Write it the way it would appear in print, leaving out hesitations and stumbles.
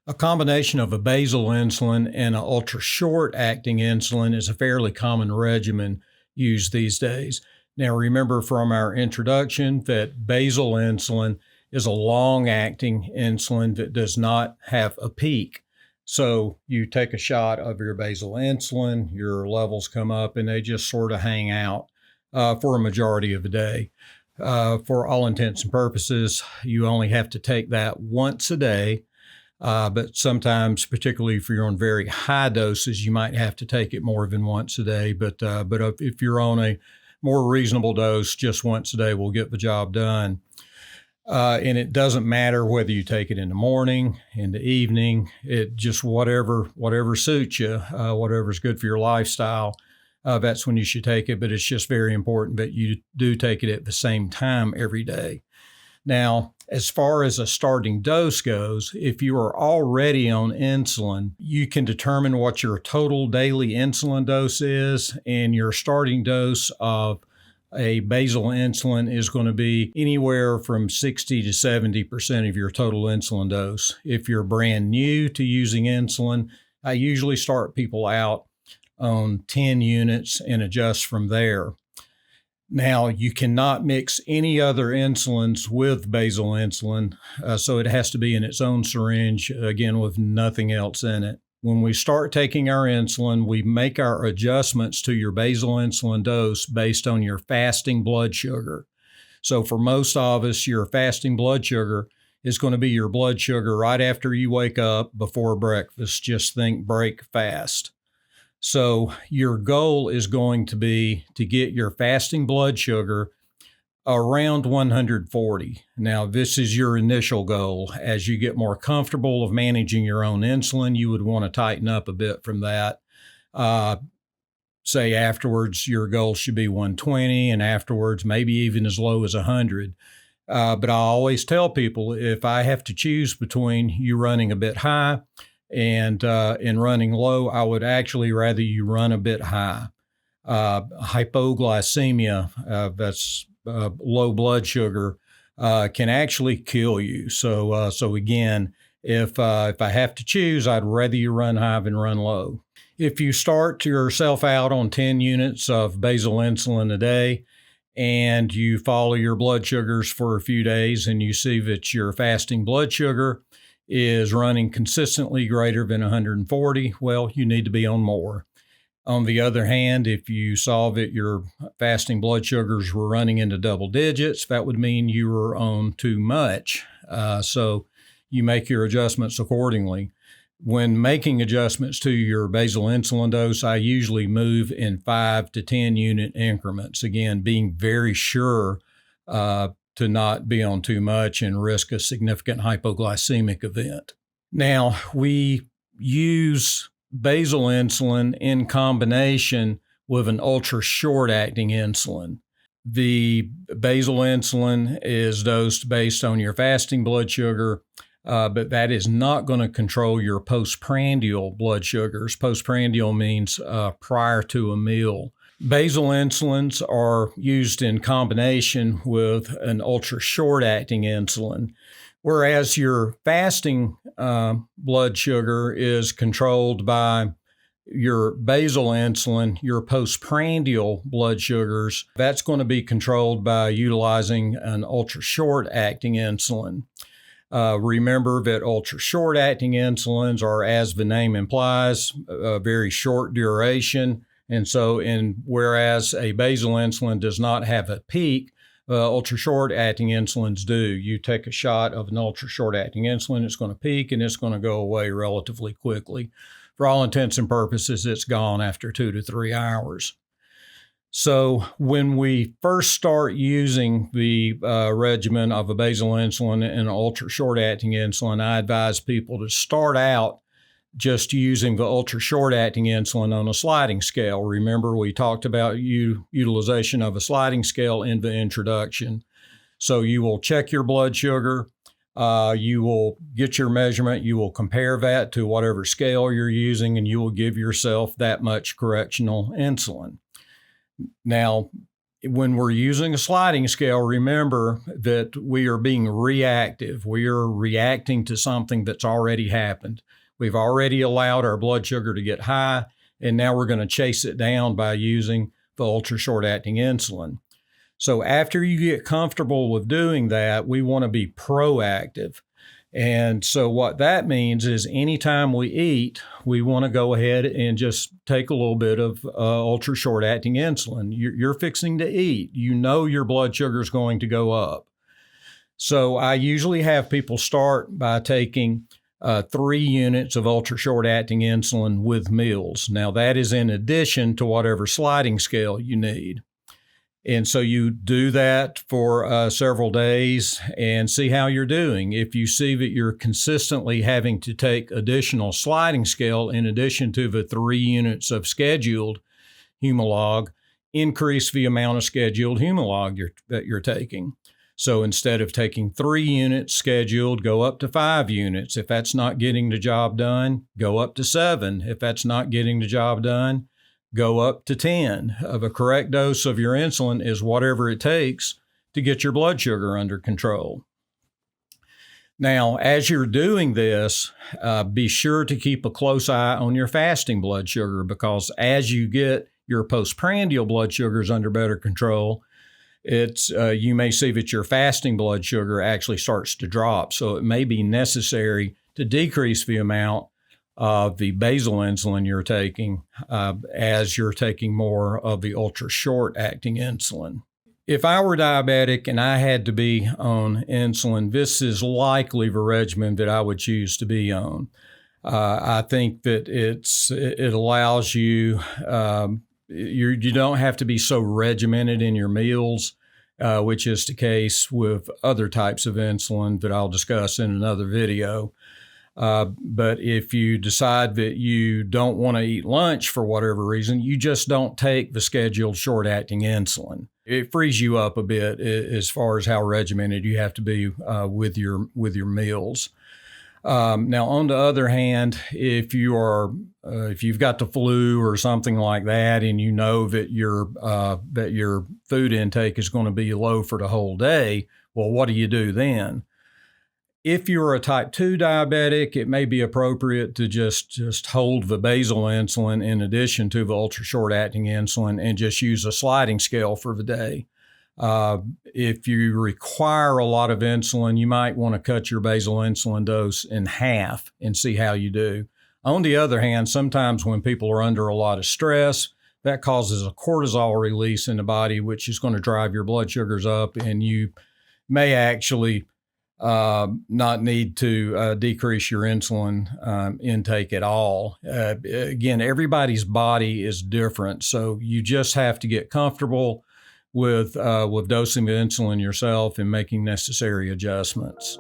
A combination of a basal insulin and an ultra short acting insulin is a fairly common regimen used these days. Now, remember from our introduction that basal insulin is a long acting insulin that does not have a peak. So you take a shot of your basal insulin, your levels come up, and they just sort of hang out for a majority of the day. For all intents and purposes, you only have to take that once a day. But sometimes, particularly if you're on very high doses, you might have to take it more than once a day. But if you're on a more reasonable dose, just once a day will get the job done. And it doesn't matter whether you take it in the morning, in the evening, it just whatever suits you, whatever's good for your lifestyle. That's when you should take it. But it's just very important that you do take it at the same time every day. Now, as far as a starting dose goes, if you are already on insulin, you can determine what your total daily insulin dose is, and your starting dose of a basal insulin is going to be anywhere from 60 to 70% of your total insulin dose. If you're brand new to using insulin, I usually start people out on 10 units and adjust from there. Now, you cannot mix any other insulins with basal insulin, so it has to be in its own syringe, again, with nothing else in it. When we start taking our insulin, we make our adjustments to your basal insulin dose based on your fasting blood sugar. So for most of us, your fasting blood sugar is going to be your blood sugar right after you wake up before breakfast. Just think break fast. So your goal is going to be to get your fasting blood sugar around 140. Now, this is your initial goal. As you get more comfortable of managing your own insulin, you would want to tighten up a bit from that. Say afterwards, your goal should be 120, and afterwards, maybe even as low as 100. But I always tell people, if I have to choose between you running a bit high and running low, I would actually rather you run a bit high. Hypoglycemia, that's low blood sugar, can actually kill you. So again, if I have to choose, I'd rather you run high than run low. If you start yourself out on 10 units of basal insulin a day, and you follow your blood sugars for a few days, and you see that your fasting blood sugar is running consistently greater than 140, well, you need to be on more. On the other hand, if you saw that your fasting blood sugars were running into double digits, that would mean you were on too much. So you make your adjustments accordingly. When making adjustments to your basal insulin dose, I usually move in 5 to 10 unit increments. Again, being very sure to not be on too much and risk a significant hypoglycemic event. Now, we use basal insulin in combination with an ultra short acting insulin. The basal insulin is dosed based on your fasting blood sugar, but that is not going to control your postprandial blood sugars. Postprandial means prior to a meal. Basal insulins are used in combination with an ultra short acting insulin, whereas your fasting blood sugar is controlled by your basal insulin. Your postprandial blood sugars, that's going to be controlled by utilizing an ultra short acting insulin. Remember that ultra short acting insulins are, as the name implies, a very short duration. And so, whereas a basal insulin does not have a peak, ultra short acting insulins do. You take a shot of an ultra short acting insulin, it's going to peak and it's going to go away relatively quickly. For all intents and purposes, it's gone after 2 to 3 hours. So when we first start using the regimen of a basal insulin and an ultra short acting insulin, I advise people to start out just using the ultra short acting insulin on a sliding scale. Remember, we talked about utilization of a sliding scale in the introduction. So you will check your blood sugar, you will get your measurement, you will compare that to whatever scale you're using, and you will give yourself that much correctional insulin. Now, When we're using a sliding scale, remember that we are being reactive. We are reacting to something that's already happened. We've already allowed our blood sugar to get high, and now we're going to chase it down by using the ultra short acting insulin. So after you get comfortable with doing that, we want to be proactive. And so what that means is anytime we eat, we want to go ahead and just take a little bit of ultra short acting insulin. You're fixing to eat. You know your blood sugar is going to go up. So I usually have people start by taking 3 units of ultra short acting insulin with meals. Now that is in addition to whatever sliding scale you need. And so you do that for several days and see how you're doing. If you see that you're consistently having to take additional sliding scale in addition to the 3 units of scheduled Humalog, increase the amount of scheduled Humalog that you're taking. So instead of taking 3 units scheduled, go up to 5 units. If that's not getting the job done, go up to 7. If that's not getting the job done, go up to 10. The correct dose of your insulin is whatever it takes to get your blood sugar under control. Now, as you're doing this, be sure to keep a close eye on your fasting blood sugar, because as you get your postprandial blood sugars under better control, you may see that your fasting blood sugar actually starts to drop. So it may be necessary to decrease the amount of the basal insulin you're taking as you're taking more of the ultra short acting insulin. If I were diabetic and I had to be on insulin, this is likely the regimen that I would choose to be on. I think that it allows you, you don't have to be so regimented in your meals, which is the case with other types of insulin that I'll discuss in another video. But if you decide that you don't want to eat lunch for whatever reason, you just don't take the scheduled short-acting insulin. It frees you up a bit as far as how regimented you have to be with your meals. Now, on the other hand, if you've got the flu or something like that, and you know that your food intake is going to be low for the whole day, well, what do you do then? If you're a type 2 diabetic, it may be appropriate to just hold the basal insulin in addition to the ultra short acting insulin and just use a sliding scale for the day. If you require a lot of insulin, you might want to cut your basal insulin dose in half and see how you do. On the other hand, sometimes when people are under a lot of stress, that causes a cortisol release in the body, which is going to drive your blood sugars up, and you may actually not need to decrease your insulin intake at all. Again, everybody's body is different, so you just have to get comfortable with dosing the insulin yourself and making necessary adjustments.